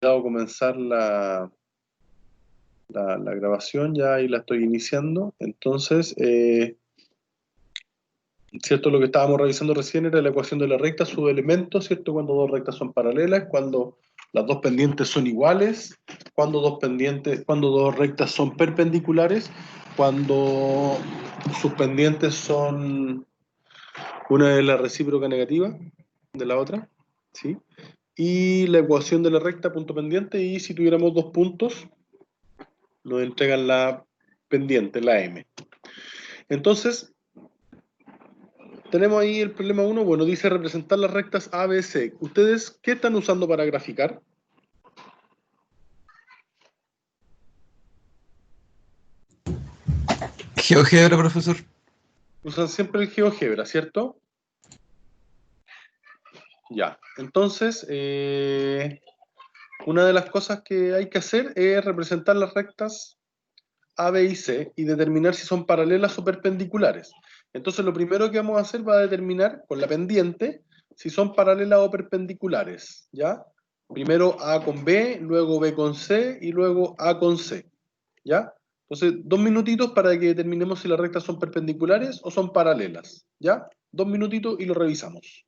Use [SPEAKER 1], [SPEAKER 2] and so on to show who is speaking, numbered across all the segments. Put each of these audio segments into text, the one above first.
[SPEAKER 1] dado comenzar la grabación, ya ahí la estoy iniciando. Entonces, ¿cierto? Lo que estábamos revisando recién era la ecuación de la recta, sus elementos, ¿cierto? Cuando dos rectas son paralelas, cuando las dos pendientes son iguales, cuando dos rectas son perpendiculares, cuando sus pendientes son una de la recíproca negativa de la otra, ¿sí? Y la ecuación de la recta punto pendiente, y si tuviéramos dos puntos, nos entregan la pendiente, la M. Entonces, tenemos ahí el problema 1, bueno, dice representar las rectas A, B, C. ¿Ustedes qué están usando para graficar?
[SPEAKER 2] GeoGebra, profesor.
[SPEAKER 1] Usan siempre el GeoGebra, ¿cierto? Ya, entonces, una de las cosas que hay que hacer es representar las rectas A, B y C y determinar si son paralelas o perpendiculares. Entonces, lo primero que vamos a hacer va a determinar con la pendiente si son paralelas o perpendiculares, ¿ya? Primero A con B, luego B con C y luego A con C, ¿ya? Entonces, 2 minutitos para que determinemos si las rectas son perpendiculares o son paralelas, ¿ya? 2 minutitos y lo revisamos.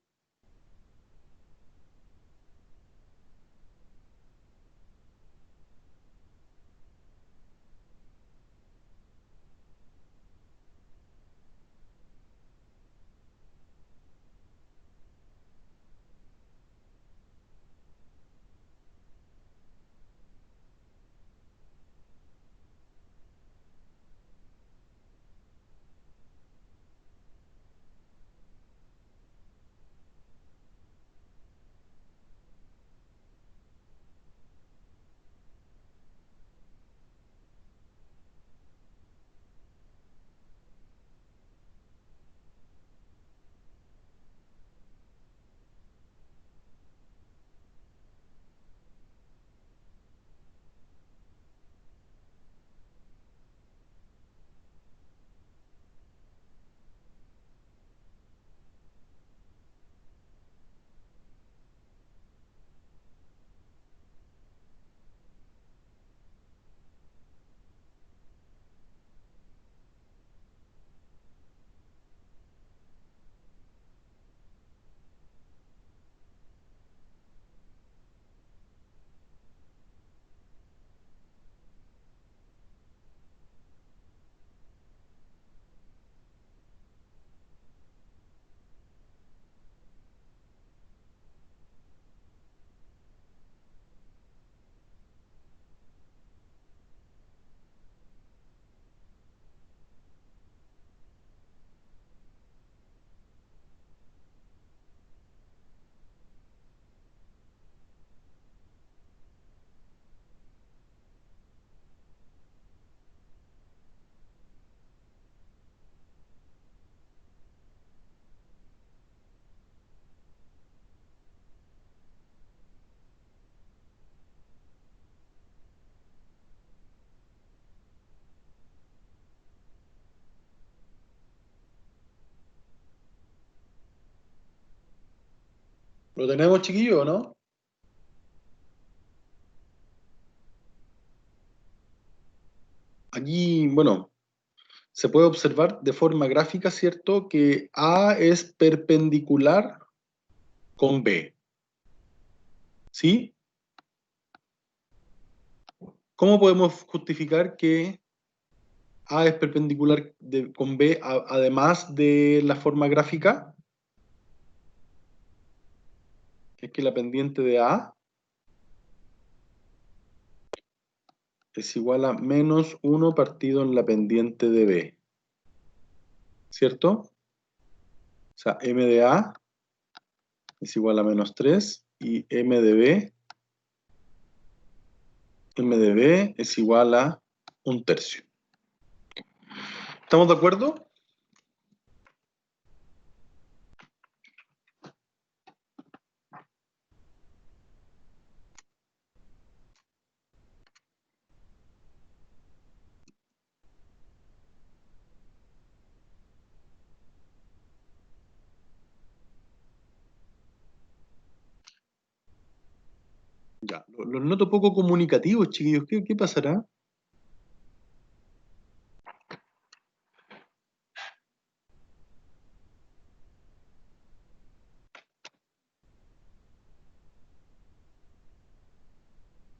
[SPEAKER 1] ¿Lo tenemos, chiquillo, o no? Aquí, bueno, se puede observar de forma gráfica, ¿cierto? Que A es perpendicular con B, ¿sí? ¿Cómo podemos justificar que A es perpendicular con B, además de la forma gráfica? Es que la pendiente de A es igual a menos 1 partido en la pendiente de B, ¿cierto? O sea, M de A es igual a menos 3 y M de B es igual a 1/3. ¿Estamos de acuerdo? Ya, los noto poco comunicativos, chiquillos. ¿Qué pasará?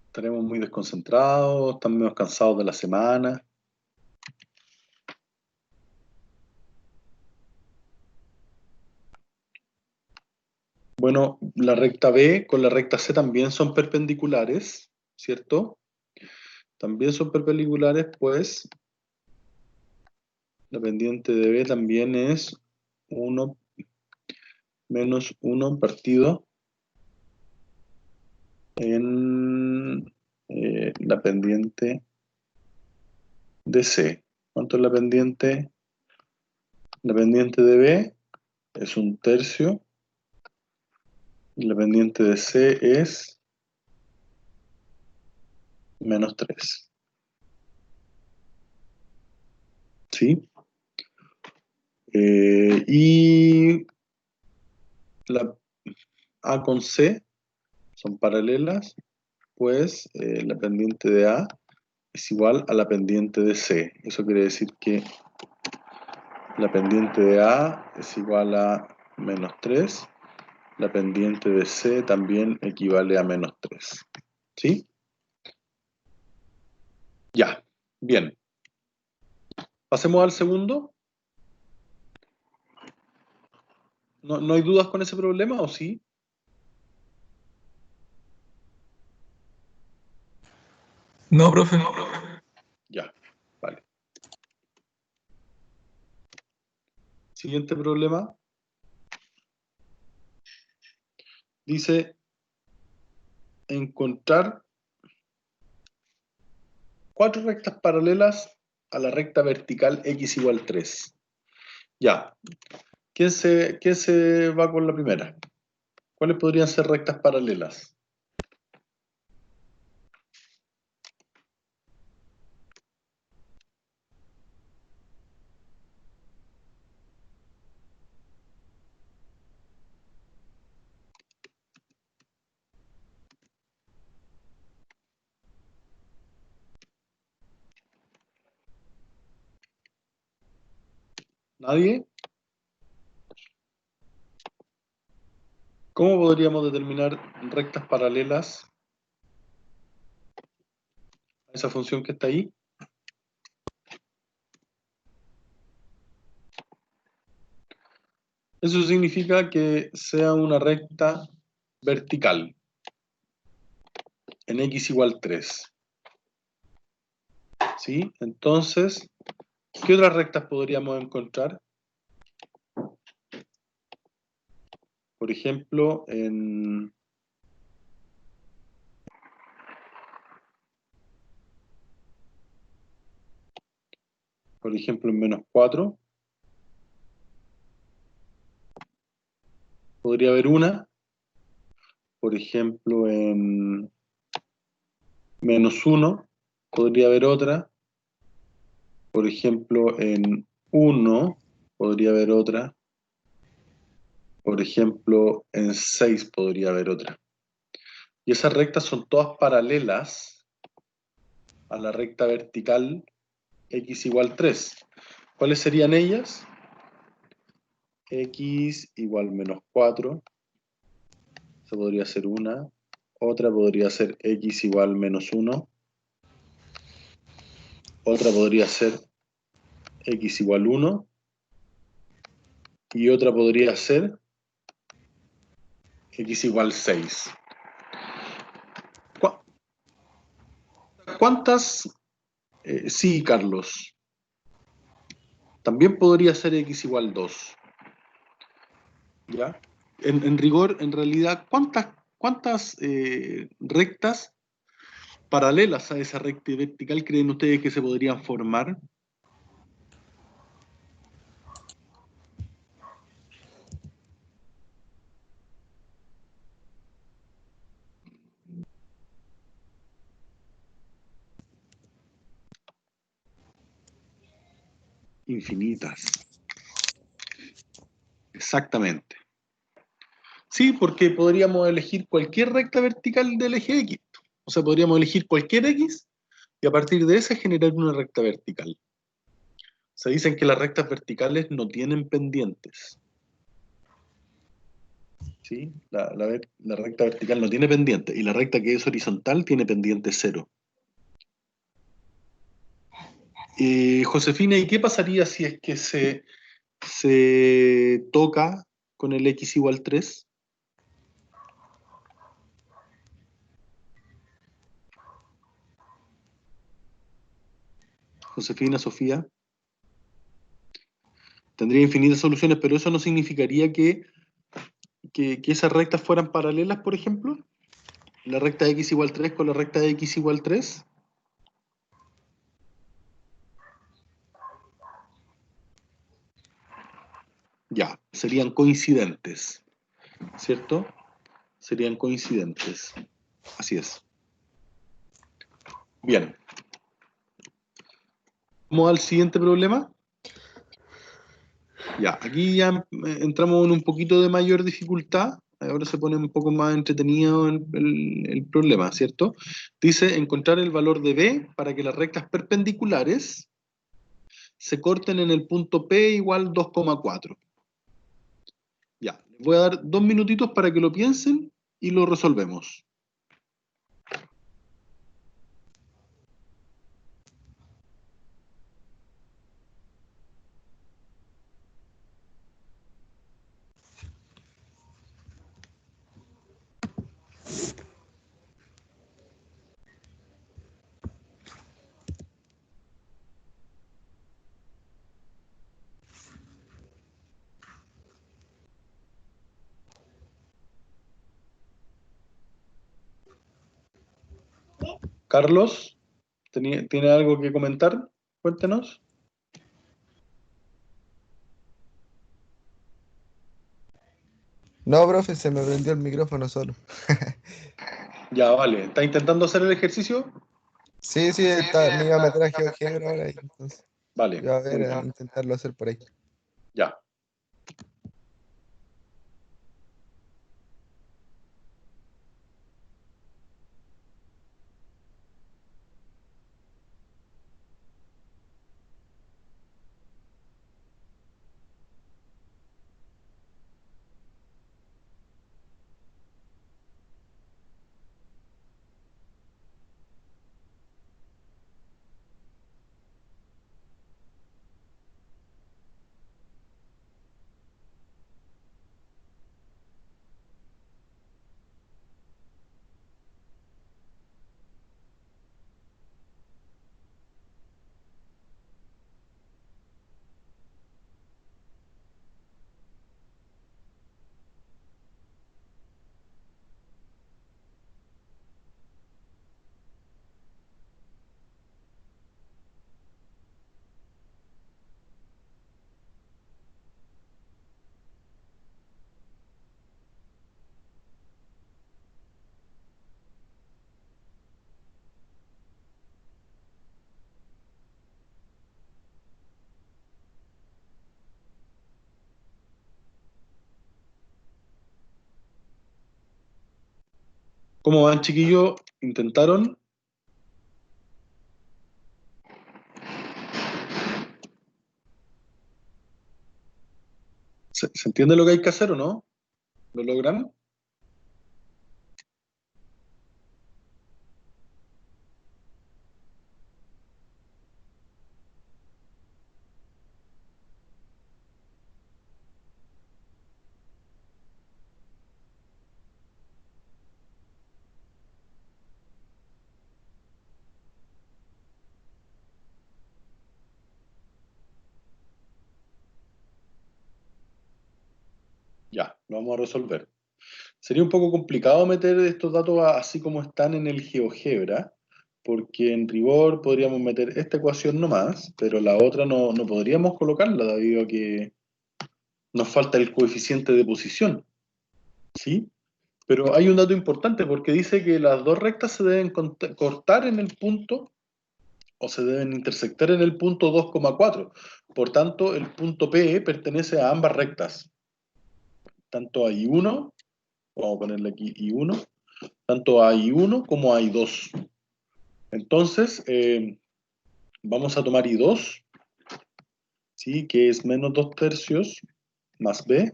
[SPEAKER 1] ¿Estaremos muy desconcentrados? ¿Están menos cansados de la semana? Bueno, la recta B con la recta C también son perpendiculares, ¿cierto? También son perpendiculares, pues la pendiente de B también es 1 menos 1 partido en la pendiente de C. ¿Cuánto es la pendiente? La pendiente de B es 1/3 y la pendiente de C es -3. ¿Sí? Y la A con C son paralelas, pues la pendiente de A es igual a la pendiente de C. Eso quiere decir que la pendiente de A es igual a -3. La pendiente de C también equivale a -3. ¿Sí? Ya, bien. Pasemos al segundo. ¿No hay dudas con ese problema o sí?
[SPEAKER 2] No, profe.
[SPEAKER 1] Ya, vale. Siguiente problema. Dice encontrar 4 rectas paralelas a la recta vertical x igual 3. Ya. ¿Quién se va con la primera? ¿Cuáles podrían ser rectas paralelas? ¿Nadie? ¿Cómo podríamos determinar rectas paralelas a esa función que está ahí? Eso significa que sea una recta vertical en x igual 3. ¿Sí? Entonces, ¿qué otras rectas podríamos encontrar? Por ejemplo, en -4 podría haber una. Por ejemplo, en -1 podría haber otra. Por ejemplo, en 1 podría haber otra. Por ejemplo, en 6 podría haber otra. Y esas rectas son todas paralelas a la recta vertical x igual 3. ¿Cuáles serían ellas? X igual -4. Esa podría ser una. Otra podría ser x igual -1. Otra podría ser x igual 1. Y otra podría ser x igual 6. ¿Cuántas? Sí, Carlos. También podría ser x igual 2. ¿Ya? En rigor, en realidad, ¿cuántas rectas paralelas a esa recta vertical creen ustedes que se podrían formar? Infinitas. Exactamente. Sí, porque podríamos elegir cualquier recta vertical del eje X. O sea, podríamos elegir cualquier X y a partir de esa generar una recta vertical. Se dicen que las rectas verticales no tienen pendientes. ¿Sí? La recta vertical no tiene pendiente y la recta que es horizontal tiene pendiente cero. Josefina, ¿y qué pasaría si es que se toca con el X igual 3? Josefina, Sofía. Tendría infinitas soluciones, pero eso no significaría que esas rectas fueran paralelas, por ejemplo. La recta X igual 3 con la recta X igual 3. Ya, serían coincidentes, ¿cierto? Serían coincidentes. Así es. Bien. Vamos al siguiente problema. Ya, aquí ya entramos en un poquito de mayor dificultad. Ahora se pone un poco más entretenido el problema, ¿cierto? Dice encontrar el valor de B para que las rectas perpendiculares se corten en el punto P igual 2,4. Ya, les voy a dar 2 minutitos para que lo piensen y lo resolvemos. Carlos, ¿tiene algo que comentar? Cuéntenos.
[SPEAKER 3] No, profe, se me prendió el micrófono solo.
[SPEAKER 1] Ya, vale. ¿Está intentando hacer el ejercicio?
[SPEAKER 3] Sí, me iba a meter a GeoGebra ahora, y entonces
[SPEAKER 1] Vale,
[SPEAKER 3] iba a
[SPEAKER 1] muy
[SPEAKER 3] ver, a
[SPEAKER 1] bien.
[SPEAKER 3] intentarlo hacer por ahí.
[SPEAKER 1] Ya. ¿Cómo van, chiquillos? ¿Intentaron? ¿Se entiende lo que hay que hacer o no? ¿Lo logran? Ya, lo vamos a resolver. Sería un poco complicado meter estos datos así como están en el GeoGebra, porque en rigor podríamos meter esta ecuación nomás, pero la otra no podríamos colocarla debido a que nos falta el coeficiente de posición, ¿sí? Pero hay un dato importante porque dice que las dos rectas se deben cortar en el punto o se deben intersectar en el punto 2,4. Por tanto, el punto P pertenece a ambas rectas, tanto a I1 Vamos a ponerle aquí I1. Tanto a I1 como a I2. Entonces, vamos a tomar I2, ¿sí? Que es menos 2/3 más B.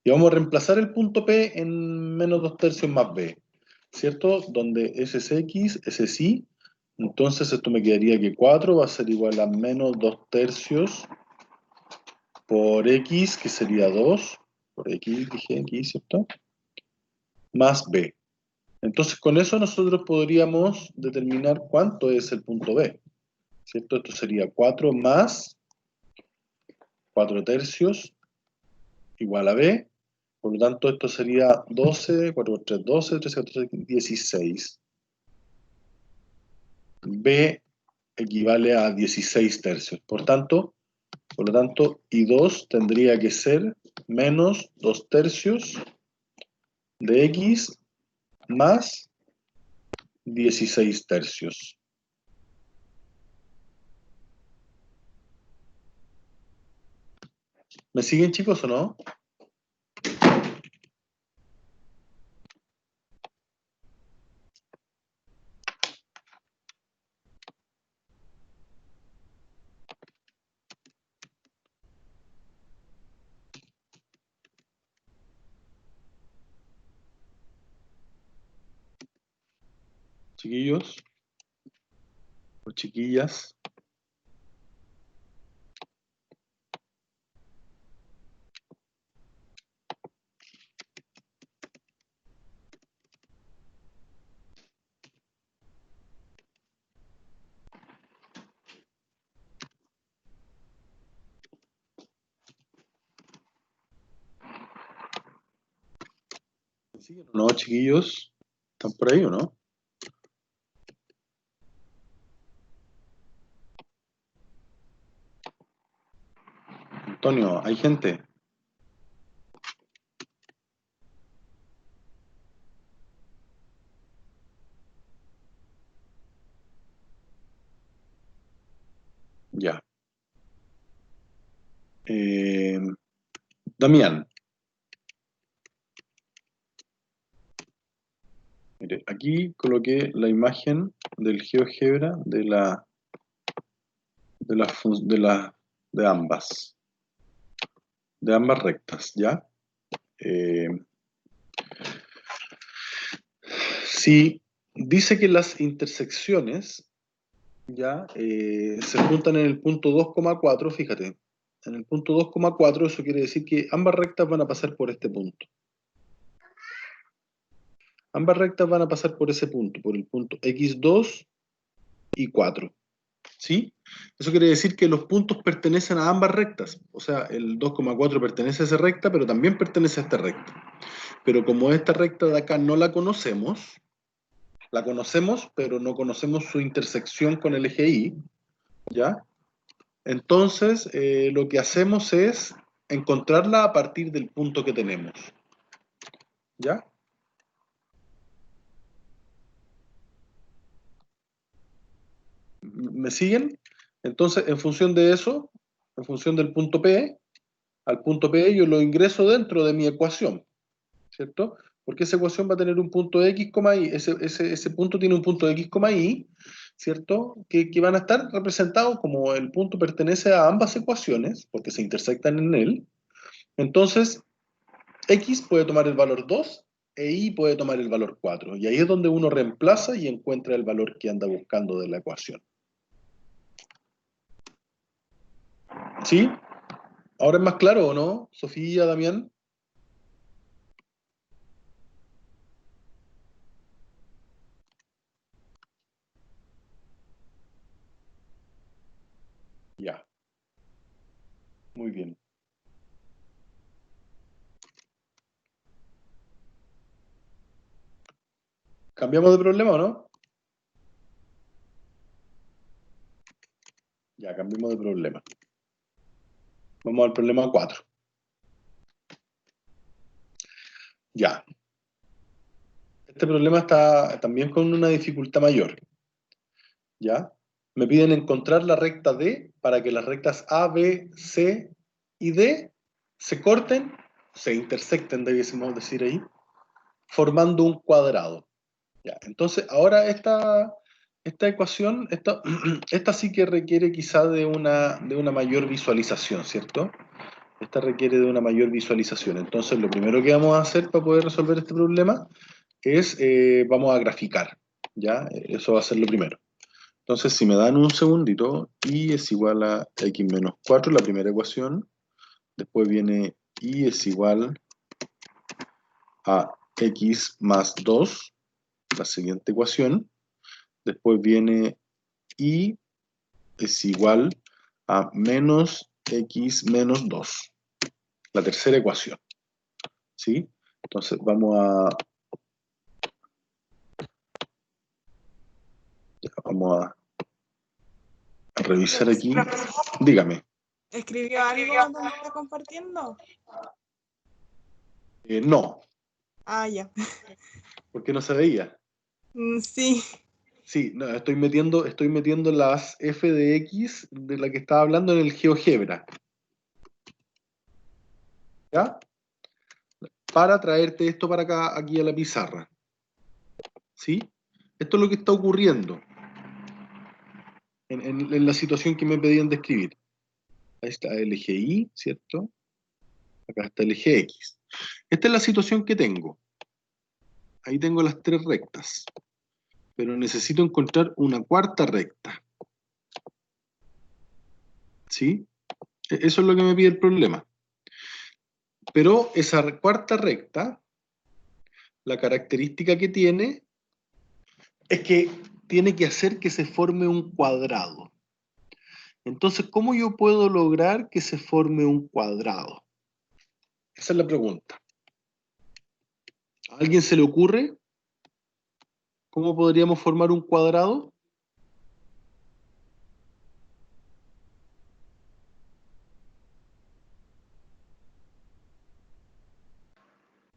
[SPEAKER 1] Y vamos a reemplazar el punto P en menos 2/3 más B, ¿cierto? Donde S es X, S es Y. Entonces esto me quedaría que 4 va a ser igual a menos 2/3 por X, que sería 2. Por X, dije aquí, ¿cierto? Más B. Entonces con eso nosotros podríamos determinar cuánto es el punto B, ¿cierto? Esto sería 4 más 4/3 igual a B. Por lo tanto, esto sería 12, 4 por 3, 12, 13, 14, 16. B equivale a 16/3. Por lo tanto, I2 tendría que ser menos 2/3 de X más 16/3. ¿Me siguen, chicos, o no? Chiquillos o chiquillas. ¿Me siguen o no, chiquillos? ¿Están por ahí o no? Antonio, ¿hay gente? Ya. Damián. Mire, aquí coloqué la imagen del GeoGebra de ambas rectas, ¿ya? Si dice que las intersecciones, ¿ya? Se juntan en el punto 2,4, fíjate, en el punto 2,4 eso quiere decir que ambas rectas van a pasar por este punto. Ambas rectas van a pasar por ese punto, por el punto X2 y 4. ¿Sí? Eso quiere decir que los puntos pertenecen a ambas rectas. O sea, el 2,4 pertenece a esa recta, pero también pertenece a esta recta. Pero como esta recta de acá no la conocemos, pero no conocemos su intersección con el eje Y, ¿ya? Entonces, lo que hacemos es encontrarla a partir del punto que tenemos. ¿Ya? ¿Me siguen? Entonces, en función de eso, en función del punto P, al punto P yo lo ingreso dentro de mi ecuación, ¿cierto? Porque esa ecuación va a tener un punto X, Y, ese punto tiene un punto X, Y, ¿cierto? Que van a estar representados como el punto pertenece a ambas ecuaciones, porque se intersectan en él. Entonces, X puede tomar el valor 2 e Y puede tomar el valor 4. Y ahí es donde uno reemplaza y encuentra el valor que anda buscando de la ecuación. ¿Sí? ¿Ahora es más claro o no, Sofía, Damián? Ya. Muy bien. ¿Cambiamos de problema o no? Ya, cambiemos de problema. Vamos al problema 4. Ya. Este problema está también con una dificultad mayor. ¿Ya? Me piden encontrar la recta D para que las rectas A, B, C y D se corten, se intersecten, debiésemos decir ahí, formando un cuadrado. Ya, entonces, ahora esta ecuación, esta sí que requiere quizá de una mayor visualización, ¿cierto? Esta requiere de una mayor visualización. Entonces, lo primero que vamos a hacer para poder resolver este problema es, vamos a graficar, ¿ya? Eso va a ser lo primero. Entonces, si me dan un segundito, y es igual a x menos 4, la primera ecuación. Después viene y es igual a x más 2, la siguiente ecuación. Después viene y es igual a menos x menos 2, la tercera ecuación. ¿Sí? Entonces vamos a revisar aquí.
[SPEAKER 4] Profesor,
[SPEAKER 1] Dígame.
[SPEAKER 4] ¿escribió algo donde está compartiendo?
[SPEAKER 1] No,
[SPEAKER 4] Ah, ya.
[SPEAKER 1] porque no se veía.
[SPEAKER 4] Sí.
[SPEAKER 1] Sí, no, estoy metiendo las f de x de la que estaba hablando en el GeoGebra. ¿Ya? Para traerte esto para acá, aquí a la pizarra. ¿Sí? Esto es lo que está ocurriendo en la situación que me pedían describir. Ahí está el eje Y, ¿cierto? Acá está el eje X. Esta es la situación que tengo. Ahí tengo las tres rectas. Pero necesito encontrar una cuarta recta. ¿Sí? Eso es lo que me pide el problema. Pero esa cuarta recta, la característica que tiene es que tiene que hacer que se forme un cuadrado. Entonces, ¿cómo yo puedo lograr que se forme un cuadrado? Esa es la pregunta. ¿A alguien se le ocurre cómo podríamos formar un cuadrado?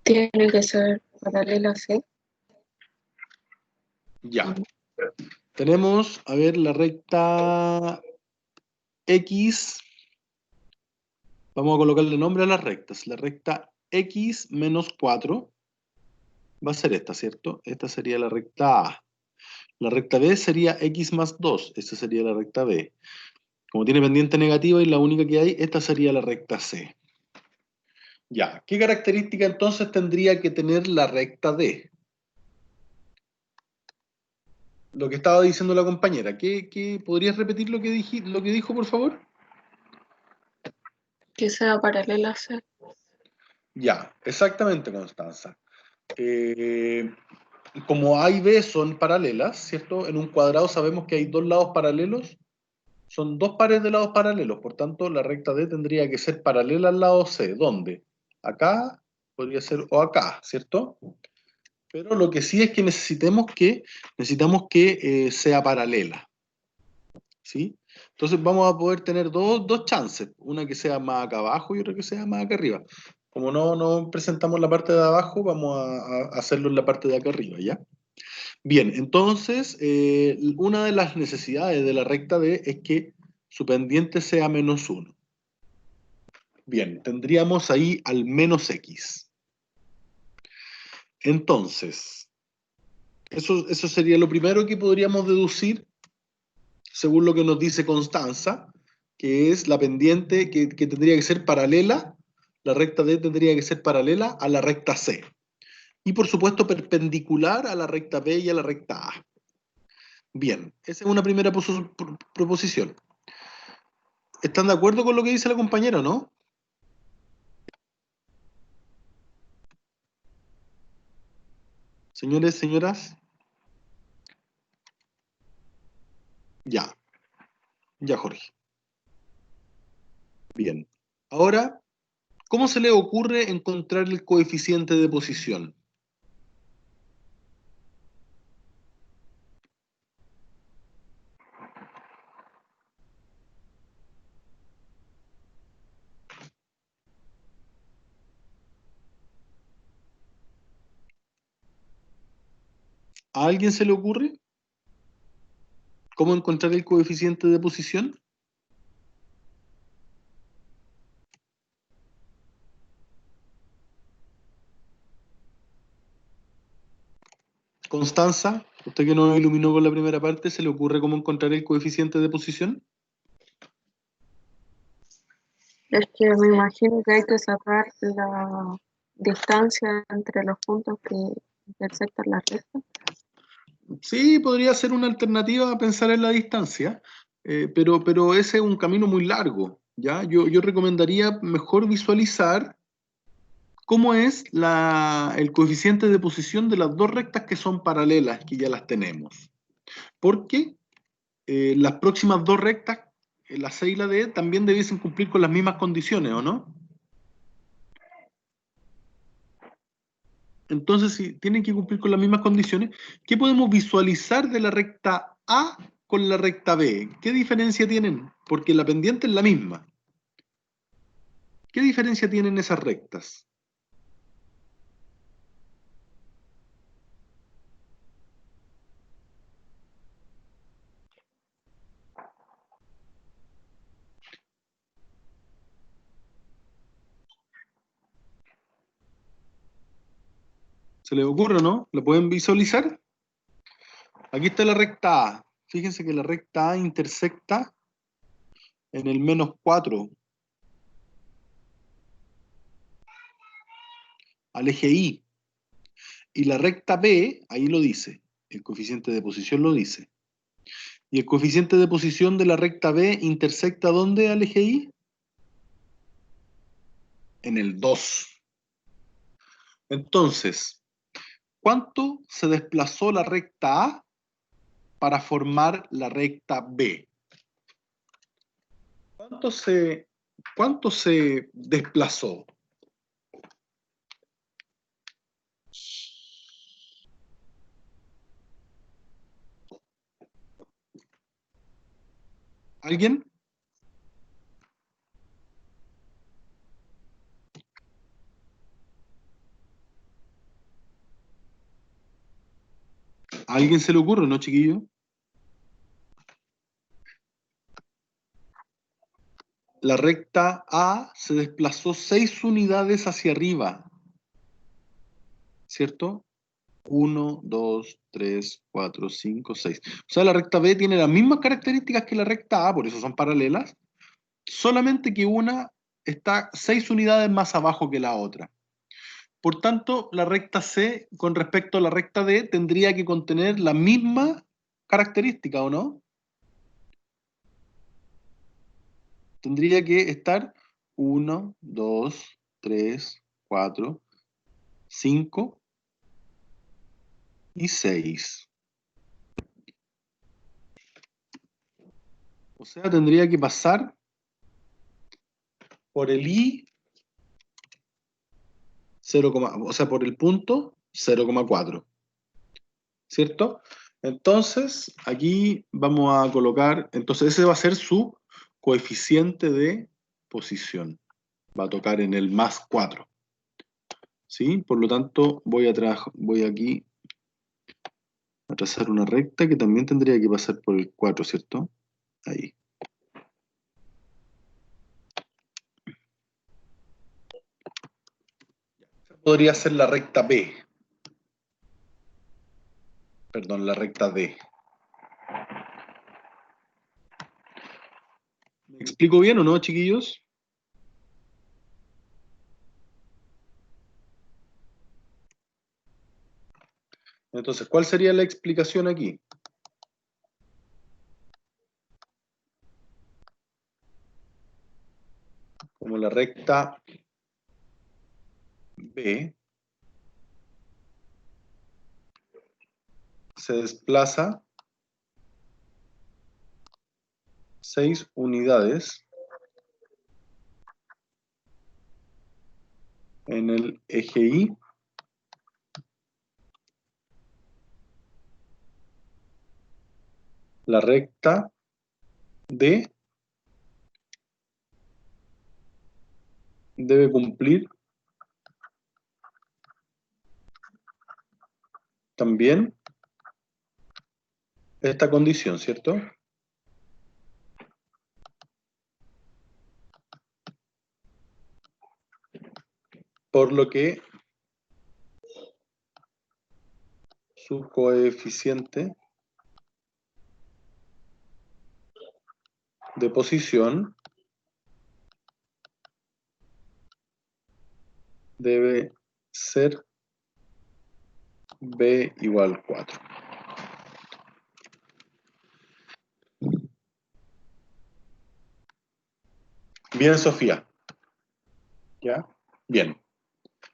[SPEAKER 5] Tiene que ser paralela, ¿sí?
[SPEAKER 1] Ya. Tenemos, a ver, la recta X. Vamos a colocarle nombre a las rectas. La recta X menos 4 va a ser esta, ¿cierto? Esta sería la recta A. La recta B sería X más 2. Esta sería la recta B. Como tiene pendiente negativa y la única que hay, esta sería la recta C. Ya. ¿Qué característica entonces tendría que tener la recta D? Lo que estaba diciendo la compañera. ¿Podrías repetir lo que dijo, por favor?
[SPEAKER 5] Que sea paralela, ¿sí?
[SPEAKER 1] Ya, exactamente, Constanza. Como A y B son paralelas, ¿cierto? En un cuadrado sabemos que hay dos lados paralelos, son dos pares de lados paralelos, por tanto la recta D tendría que ser paralela al lado C. ¿Dónde? Acá, podría ser, o acá, ¿cierto? Pero lo que sí es que necesitamos que sea paralela, ¿sí? Entonces vamos a poder tener dos chances, una que sea más acá abajo y otra que sea más acá arriba. Como no presentamos la parte de abajo, vamos a hacerlo en la parte de acá arriba, ¿ya? Bien, entonces, una de las necesidades de la recta D es que su pendiente sea menos 1. Bien, tendríamos ahí al menos X. Entonces, eso sería lo primero que podríamos deducir, según lo que nos dice Constanza, que es la pendiente que tendría que ser paralela, la recta D tendría que ser paralela a la recta C. Y por supuesto perpendicular a la recta B y a la recta A. Bien, esa es una primera proposición. ¿Están de acuerdo con lo que dice la compañera o no? Señores, señoras. Ya, ya, Jorge. Bien. Ahora, ¿cómo se le ocurre encontrar el coeficiente de posición? ¿A alguien se le ocurre cómo encontrar el coeficiente de posición? Constanza, usted que nos iluminó con la primera parte, ¿se le ocurre cómo encontrar el coeficiente de posición?
[SPEAKER 5] Es que me imagino que hay que sacar la distancia entre los puntos que intersectan la recta.
[SPEAKER 1] Sí, podría ser una alternativa a pensar en la distancia, pero ese es un camino muy largo, ¿ya? Yo recomendaría mejor visualizar cómo es el coeficiente de posición de las dos rectas que son paralelas, que ya las tenemos. Porque las próximas dos rectas, la C y la D, también debiesen cumplir con las mismas condiciones, ¿o no? Entonces, si tienen que cumplir con las mismas condiciones, ¿qué podemos visualizar de la recta A con la recta B? ¿Qué diferencia tienen? Porque la pendiente es la misma. ¿Qué diferencia tienen esas rectas? ¿Se les ocurre o no? ¿Lo pueden visualizar? Aquí está la recta A. Fíjense que la recta A intersecta en el -4 al eje Y. Y la recta B, ahí lo dice, el coeficiente de posición lo dice. ¿Y el coeficiente de posición de la recta B intersecta dónde al eje Y? En el 2. Entonces, ¿cuánto se desplazó la recta A para formar la recta B? ¿Cuánto se desplazó? ¿Alguien? ¿A alguien se le ocurre, no, chiquillo? La recta A se desplazó 6 unidades hacia arriba, ¿cierto? 1, 2, 3, 4, 5, 6. O sea, la recta B tiene las mismas características que la recta A, por eso son paralelas, solamente que una está 6 unidades más abajo que la otra. Por tanto, la recta C con respecto a la recta D tendría que contener la misma característica, ¿o no? Tendría que estar 1, 2, 3, 4, 5 y 6. O sea, tendría que pasar por el I 0, o sea, por el punto 0,4. ¿Cierto? Entonces, aquí vamos a colocar, entonces ese va a ser su coeficiente de posición. Va a tocar en el +4. ¿Sí? Por lo tanto, voy aquí a trazar una recta que también tendría que pasar por el 4, ¿cierto? Ahí. Podría ser la recta B. Perdón, la recta D. ¿Me explico bien o no, chiquillos? Entonces, ¿cuál sería la explicación aquí? Como la recta B se desplaza 6 unidades en el eje Y, la recta D debe cumplir también esta condición, ¿cierto? Por lo que su coeficiente de posición debe ser b igual 4. Bien, Sofía. ¿Ya? Bien.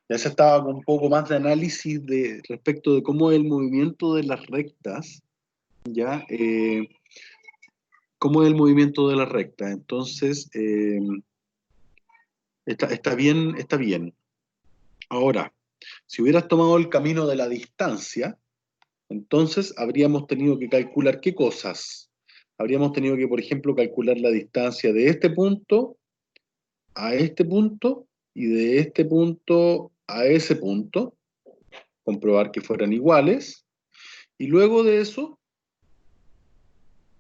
[SPEAKER 1] Ya se estaba con un poco más de análisis respecto de cómo es el movimiento de las rectas, ¿ya? Cómo es el movimiento de las rectas. Entonces, está bien, está bien. Ahora, si hubieras tomado el camino de la distancia, entonces habríamos tenido que calcular qué cosas. Habríamos tenido que, por ejemplo, calcular la distancia de este punto a este punto y de este punto a ese punto, comprobar que fueran iguales, y luego de eso,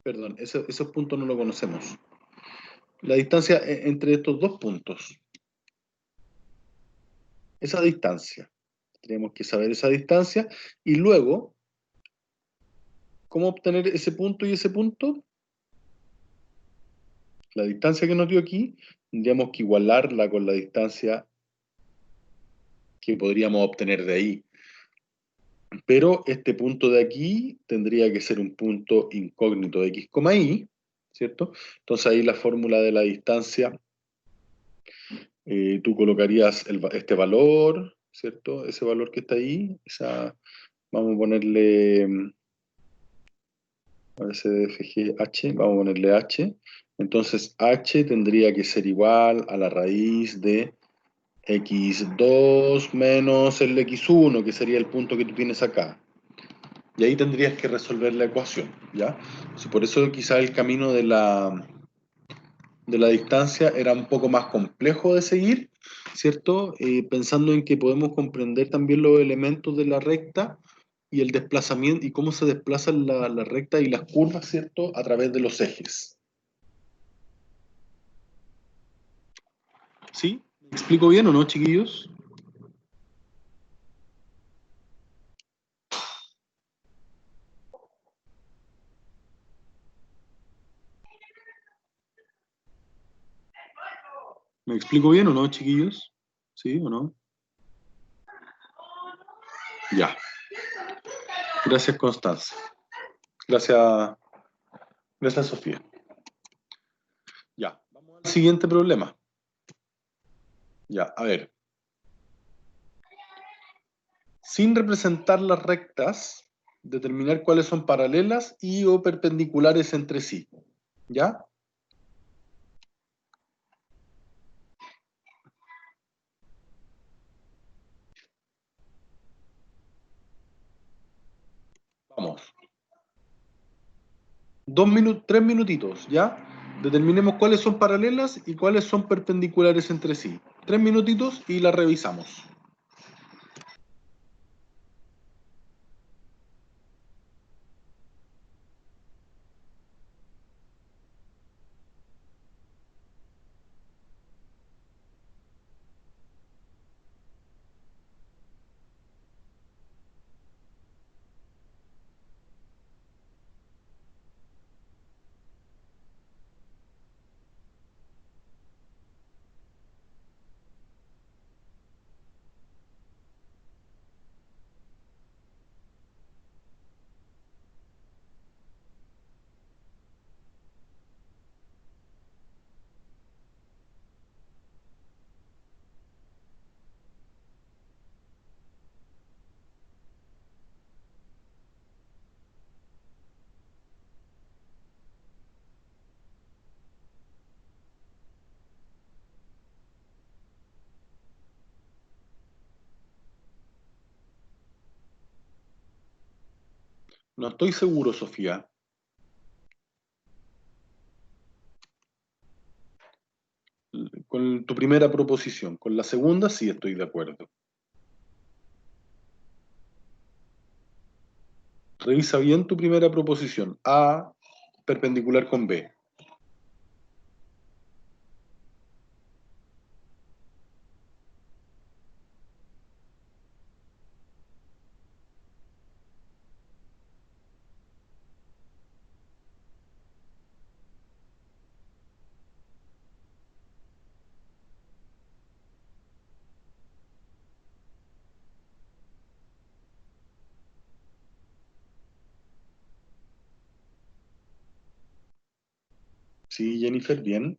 [SPEAKER 1] perdón, esos puntos no lo conocemos. La distancia entre estos dos puntos. Esa distancia. Tenemos que saber esa distancia y luego, ¿cómo obtener ese punto y ese punto? La distancia que nos dio aquí, tendríamos que igualarla con la distancia que podríamos obtener de ahí. Pero este punto de aquí tendría que ser un punto incógnito de x, y, ¿cierto? Entonces ahí la fórmula de la distancia, tú colocarías este valor, ¿cierto? Ese valor que está ahí, vamos a ponerle h, vamos a ponerle h. Entonces h tendría que ser igual a la raíz de x2 menos el x1, que sería el punto que tú tienes acá. Y ahí tendrías que resolver la ecuación, ¿ya? Entonces, por eso quizá el camino de la distancia era un poco más complejo de seguir, ¿cierto? Pensando en que podemos comprender también los elementos de la recta y el desplazamiento y cómo se desplazan la recta y las curvas, ¿cierto? A través de los ejes. ¿Sí? ¿Me explico bien o no, chiquillos? ¿Me explico bien o no, chiquillos? ¿Sí o no? Ya. Gracias, Constanza. Gracias, gracias, Sofía. Ya. Vamos al siguiente problema. Ya, a ver. Sin representar las rectas, determinar cuáles son paralelas y o perpendiculares entre sí. ¿Ya? Vamos. 3 minutitos, ¿ya? Determinemos cuáles son paralelas y cuáles son perpendiculares entre sí. 3 minutitos y las revisamos. No estoy seguro, Sofía. Con tu primera proposición. Con la segunda sí estoy de acuerdo. Revisa bien tu primera proposición. A perpendicular con B. Sí, Jennifer, bien.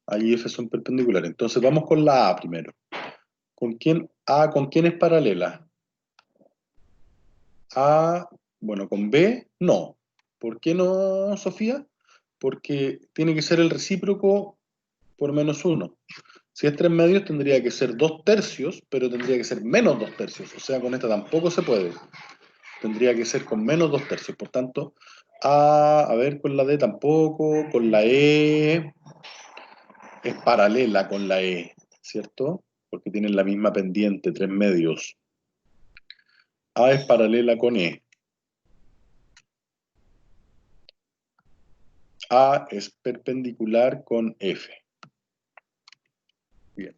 [SPEAKER 1] A y F son perpendiculares. Entonces vamos con la A primero. ¿Con quién es paralela? A, bueno, con B, no. ¿Por qué no, Sofía? Porque tiene que ser el recíproco por menos 1. Si es 3 medios, tendría que ser 2 tercios, pero tendría que ser menos 2 tercios. O sea, con esta tampoco se puede. Tendría que ser con menos 2 tercios. Por tanto, a ver, con la D tampoco, con la E es paralela con la E, ¿cierto? Porque tienen la misma pendiente, 3 medios. A es paralela con E. A es perpendicular con F. Bien.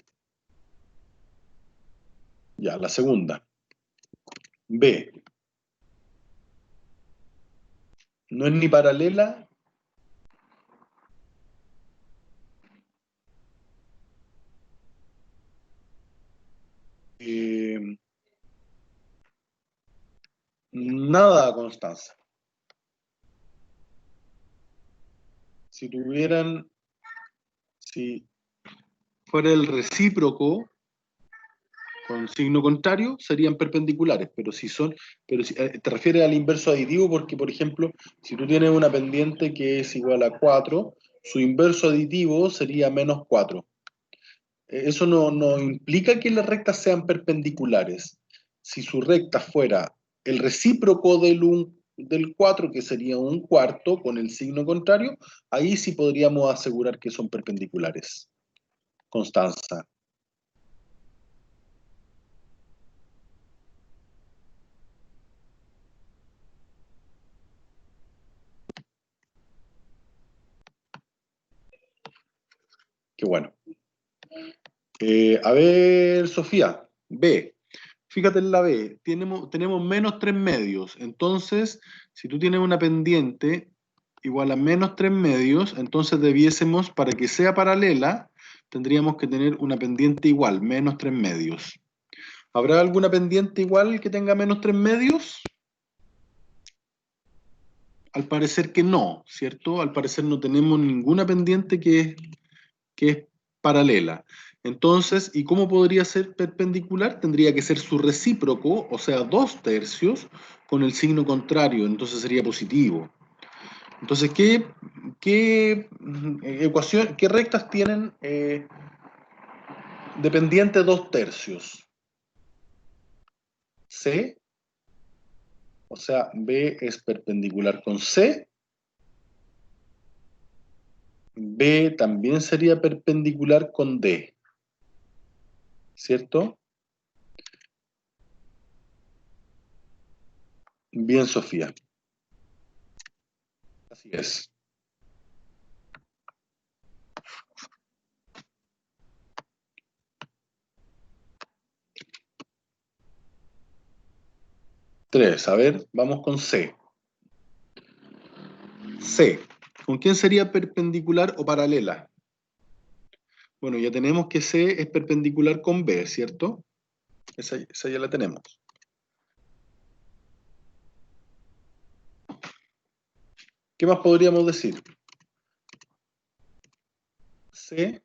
[SPEAKER 1] Ya, la segunda. B. No es ni paralela nada a Constanza. Si fuera el recíproco con signo contrario, serían perpendiculares, te refieres al inverso aditivo porque, por ejemplo, si tú tienes una pendiente que es igual a 4, su inverso aditivo sería menos 4. Eso no implica que las rectas sean perpendiculares. Si su recta fuera el recíproco del 4, que sería un cuarto con el signo contrario, ahí sí podríamos asegurar que son perpendiculares. Constanza. Qué bueno. A ver, Sofía, B. Fíjate en la B, tenemos menos 3 medios. Entonces, si tú tienes una pendiente igual a menos 3 medios, entonces debiésemos, para que sea paralela, tendríamos que tener una pendiente igual, menos 3 medios. ¿Habrá alguna pendiente igual que tenga menos 3 medios? Al parecer que no, ¿cierto? Al parecer no tenemos ninguna pendiente que es paralela. Entonces, ¿y cómo podría ser perpendicular? Tendría que ser su recíproco, o sea, 2 tercios, con el signo contrario, entonces sería positivo. Entonces, ¿qué rectas tienen de pendiente 2 tercios? C, o sea, B es perpendicular con C. B también sería perpendicular con D, ¿cierto? Bien, Sofía. Así es. Tres, a ver, vamos con C. C. ¿Con quién sería perpendicular o paralela? Bueno, ya tenemos que C es perpendicular con B, ¿cierto? Esa ya la tenemos. ¿Qué más podríamos decir? C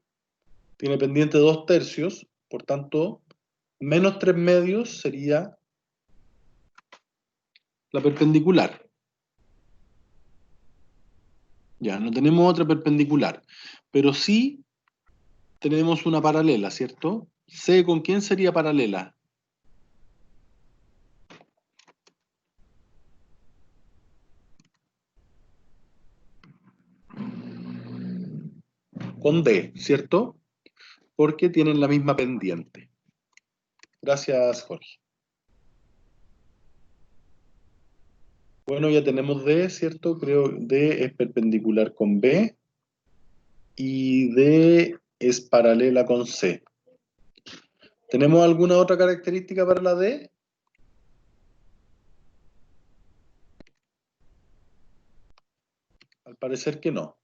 [SPEAKER 1] tiene pendiente 2 tercios, por tanto, menos 3 medios sería la perpendicular. Ya, no tenemos otra perpendicular, pero sí tenemos una paralela, ¿cierto? C, ¿con quién sería paralela? Con D, ¿cierto? Porque tienen la misma pendiente. Gracias, Jorge. Bueno, ya tenemos D, ¿cierto? Creo D es perpendicular con B y D es paralela con C. ¿Tenemos alguna otra característica para la D? Al parecer que no.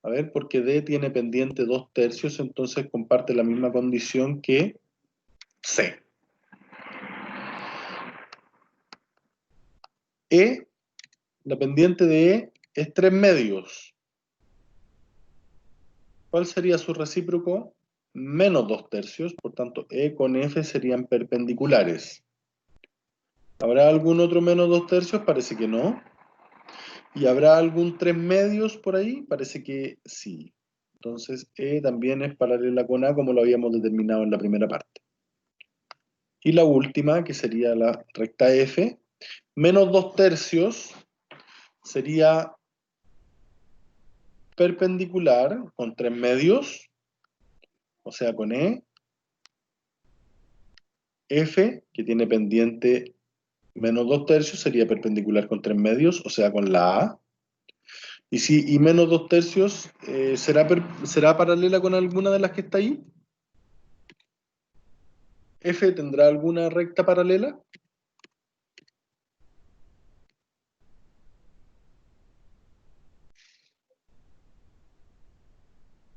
[SPEAKER 1] A ver, porque D tiene pendiente 2 tercios, entonces comparte la misma condición que C. E, la pendiente de E es 3 medios. ¿Cuál sería su recíproco? Menos 2/3, por tanto, E con F serían perpendiculares. ¿Habrá algún otro menos 2/3? Parece que no. ¿Y habrá algún 3/2 por ahí? Parece que sí. Entonces, E también es paralela con A, como lo habíamos determinado en la primera parte. Y la última, que sería la recta F, menos 2/3 sería perpendicular con 3/2, o sea, con E. F, que tiene pendiente menos 2/3, sería perpendicular con 3/2, o sea, con la A. Y menos 2/3, ¿será paralela con alguna de las que está ahí? ¿F tendrá alguna recta paralela?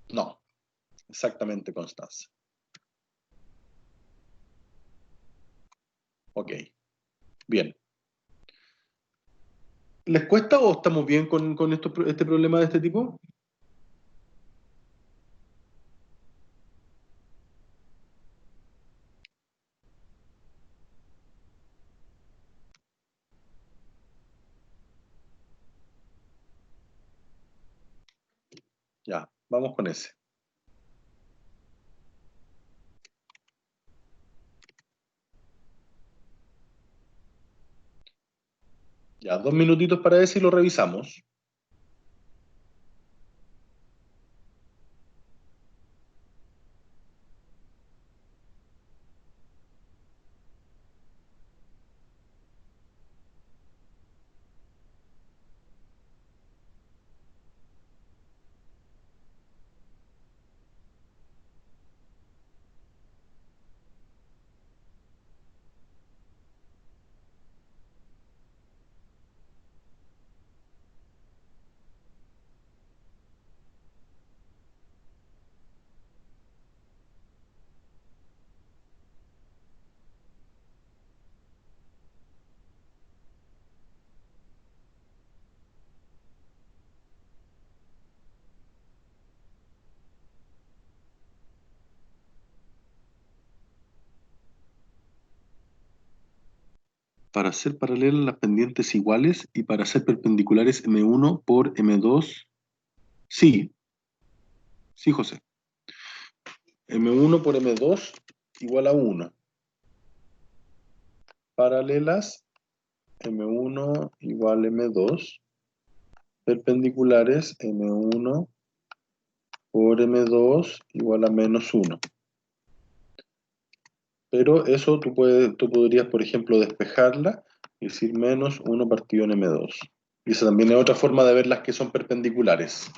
[SPEAKER 1] No, exactamente, Constanza. Ok, bien. ¿Les cuesta o estamos bien con este problema de este tipo? Ya, vamos con ese. Ya, 2 minutitos para ese y lo revisamos. Para ser paralelas las pendientes iguales y para ser perpendiculares M1 por M2. Sí, sí, José. M1 por M2 igual a 1. Paralelas, M1 igual M2. Perpendiculares, M1 por M2 igual a menos 1. Pero eso tú podrías, por ejemplo, despejarla y decir menos 1 partido en M2. Y esa también es otra forma de ver las que son perpendiculares.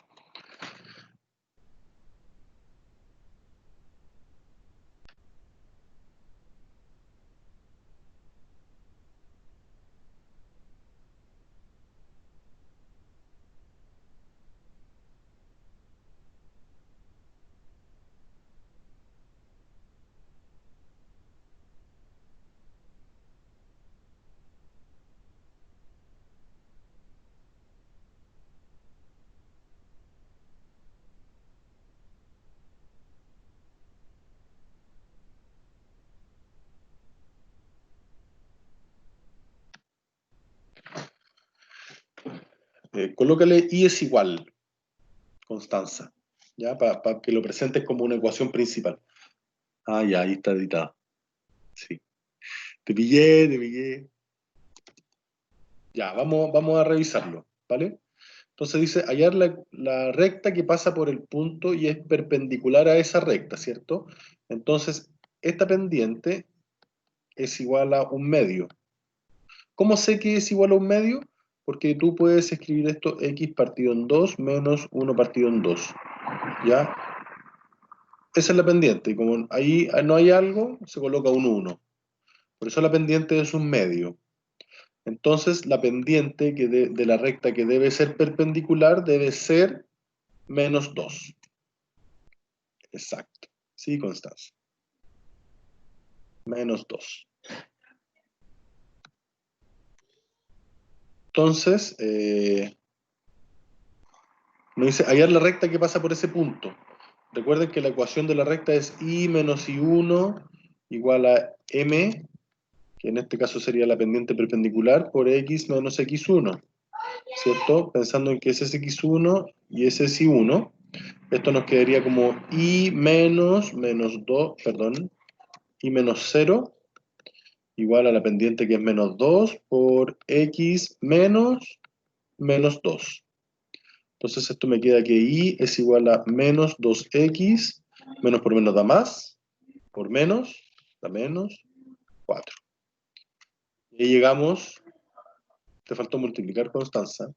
[SPEAKER 1] Colócale y es igual, Constanza, ¿ya? Para que lo presentes como una ecuación principal. Ah, ya, ahí está editado. Sí. Te pillé, te pillé. Ya, vamos a revisarlo, ¿vale? Entonces dice, hallar la recta que pasa por el punto y es perpendicular a esa recta, ¿cierto? Entonces, esta pendiente es igual a 1/2. ¿Cómo sé que es igual a 1/2? Porque tú puedes escribir esto x partido en 2 menos 1 partido en 2, ¿ya? Esa es la pendiente, y como ahí no hay algo, se coloca un 1. Por eso la pendiente es 1/2. Entonces, la pendiente de la recta que debe ser perpendicular debe ser menos 2. Exacto. Sí, Constanza. Menos 2. Entonces, nos dice hallar la recta que pasa por ese punto. Recuerden que la ecuación de la recta es I menos I1 igual a M, que en este caso sería la pendiente perpendicular, por X menos X1, ¿cierto? Pensando en que ese es X1 y ese es I1, esto nos quedaría como I menos 2, perdón, I menos 0, igual a la pendiente que es menos 2 por X menos 2. Entonces esto me queda que I es igual a menos 2X, menos por menos da más, por menos da menos 4. Y ahí llegamos, te faltó multiplicar, Constanza.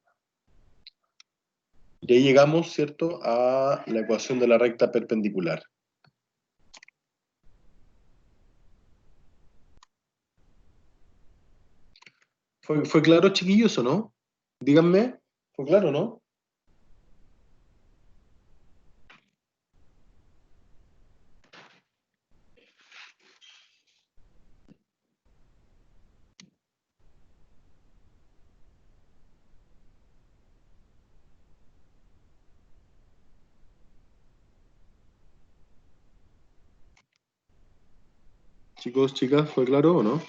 [SPEAKER 1] Y ahí llegamos, ¿cierto?, a la ecuación de la recta perpendicular. ¿Fue claro, chiquillos, o no? Díganme, ¿fue claro, no? Chicos, chicas, ¿fue claro o no?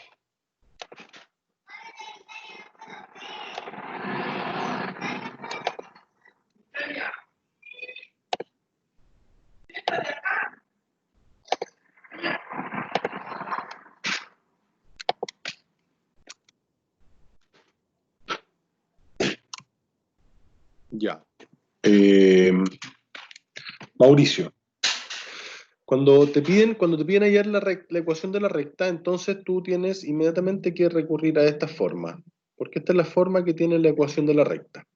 [SPEAKER 1] Ya. Mauricio, cuando te piden hallar la ecuación de la recta, entonces tú tienes inmediatamente que recurrir a esta forma, porque esta es la forma que tiene la ecuación de la recta.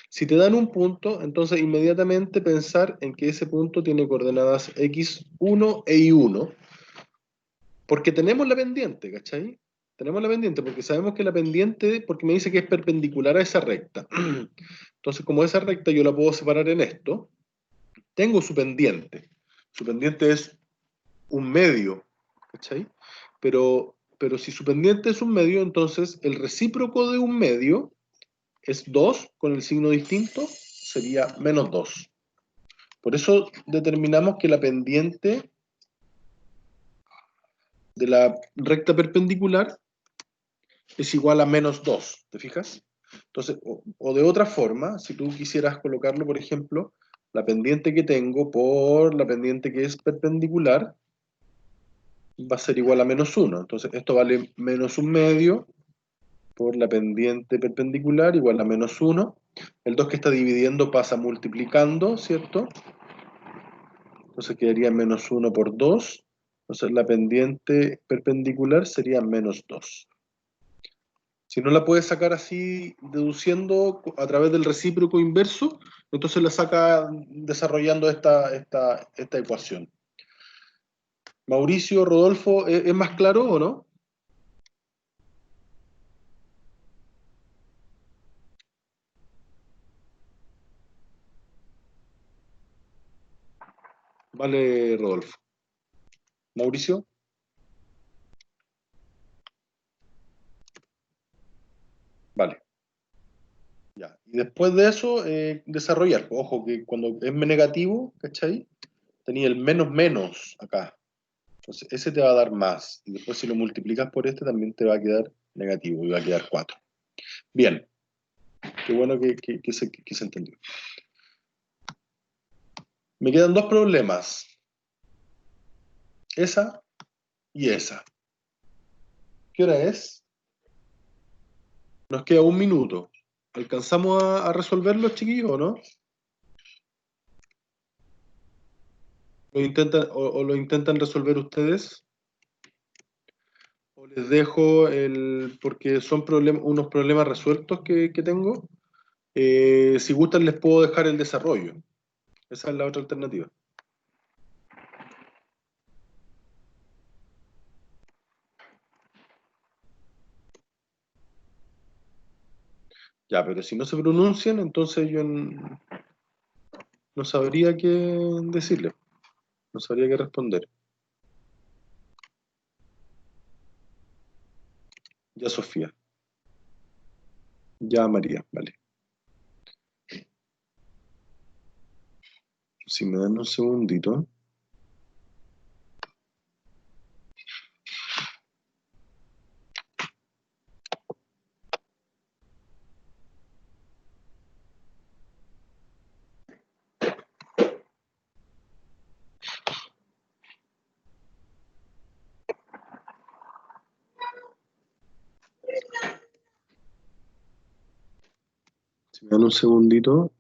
[SPEAKER 1] Si te dan un punto, entonces inmediatamente pensar en que ese punto tiene coordenadas x1 e y1, porque tenemos la pendiente, ¿cachai? Tenemos la pendiente, porque sabemos que la pendiente, porque me dice que es perpendicular a esa recta. Entonces, como esa recta yo la puedo separar en esto, tengo su pendiente. Su pendiente es un medio, ¿cachai? Pero si su pendiente es un medio, entonces el recíproco de un medio es 2 con el signo distinto, sería menos 2. Por eso determinamos que la pendiente de la recta perpendicular es igual a menos 2, ¿te fijas? Entonces, o de otra forma, si tú quisieras colocarlo, por ejemplo, la pendiente que tengo por la pendiente que es perpendicular va a ser igual a menos 1. Entonces, esto vale menos un medio por la pendiente perpendicular igual a menos 1. El 2 que está dividiendo pasa multiplicando, ¿cierto? Entonces quedaría menos 1 por 2. Entonces la pendiente perpendicular sería menos 2. Si no la puedes sacar así deduciendo a través del recíproco inverso, entonces la saca desarrollando esta ecuación. Mauricio, Rodolfo, ¿es más claro o no? Vale, Rodolfo. Mauricio. Vale. Ya. Y después de eso, desarrollar. Ojo, que cuando es negativo, ¿cachai? Tenía el menos menos acá. Entonces, ese te va a dar más. Y después si lo multiplicas por este, también te va a quedar negativo y va a quedar 4. Bien. Qué bueno que se entendió. Me quedan dos problemas. Esa y esa. ¿Qué hora es? Nos queda un minuto. ¿Alcanzamos a resolverlo, chiquillos, o no? ¿O lo intentan resolver ustedes? ¿O les dejo porque son unos problemas resueltos que tengo? Si gustan, les puedo dejar el desarrollo. Esa es la otra alternativa. Ya, pero si no se pronuncian, entonces yo no sabría qué decirle. No sabría qué responder. Ya, Sofía. Ya, María, vale. Si me dan un segundito. Si me dan un segundito.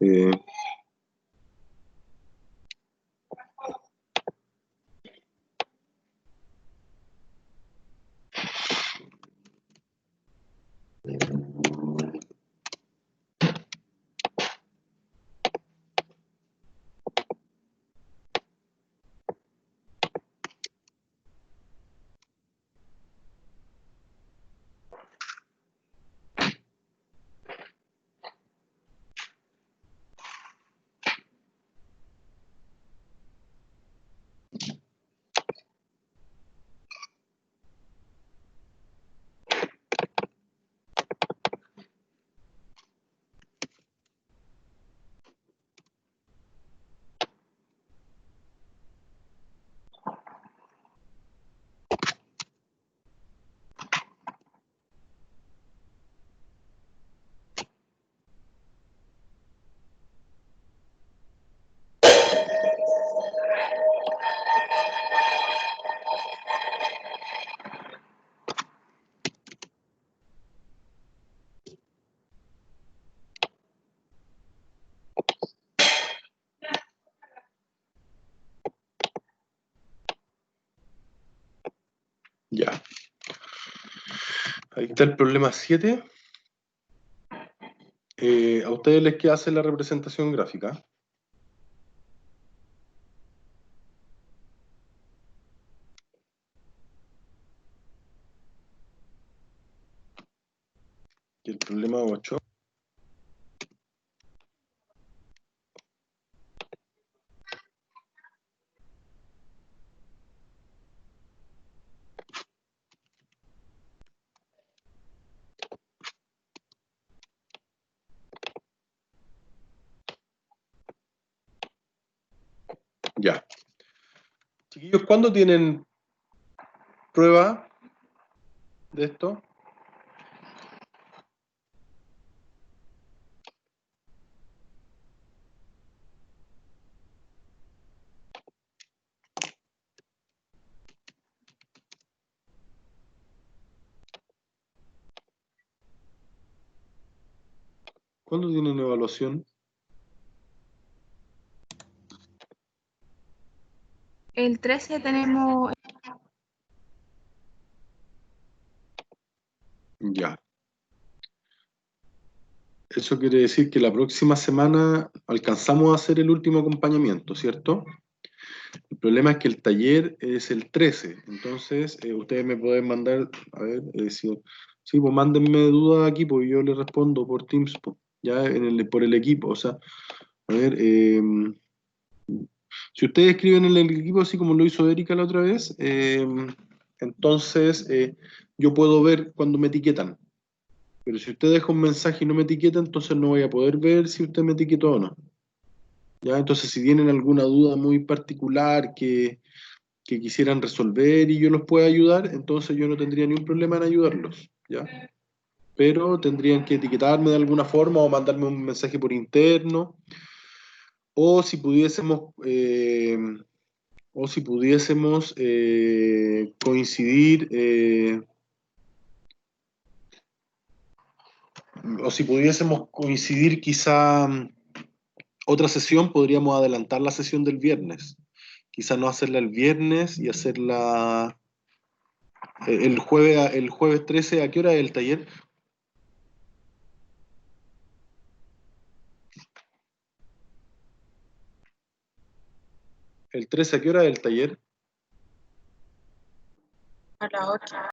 [SPEAKER 1] Ya. Ahí está el problema 7. A ustedes les queda hacer la representación gráfica. Y el problema 8. Ya. Chiquillos, ¿cuándo tienen prueba de esto? ¿Cuándo tienen evaluación?
[SPEAKER 6] El 13 tenemos.
[SPEAKER 1] Ya. Eso quiere decir que la próxima semana alcanzamos a hacer el último acompañamiento, ¿cierto? El problema es que el taller es el 13, entonces ustedes me pueden mandar, a ver, sí, pues mándenme dudas aquí, pues yo les respondo por Teams, pues, ya por el equipo, o sea, a ver, si ustedes escriben en el equipo así como lo hizo Erika la otra vez, entonces yo puedo ver cuando me etiquetan. Pero si usted deja un mensaje y no me etiqueta, entonces no voy a poder ver si usted me etiquetó o no. ¿Ya? Entonces, si tienen alguna duda muy particular que quisieran resolver y yo los pueda ayudar, entonces yo no tendría ningún problema en ayudarlos. ¿Ya? Pero tendrían que etiquetarme de alguna forma o mandarme un mensaje por interno. O si pudiésemos, coincidir, quizá otra sesión, podríamos adelantar la sesión del viernes. Quizá no hacerla el viernes y hacerla el jueves 13. ¿A qué hora es el taller? El 13, ¿a qué hora es el taller?
[SPEAKER 5] A la 8.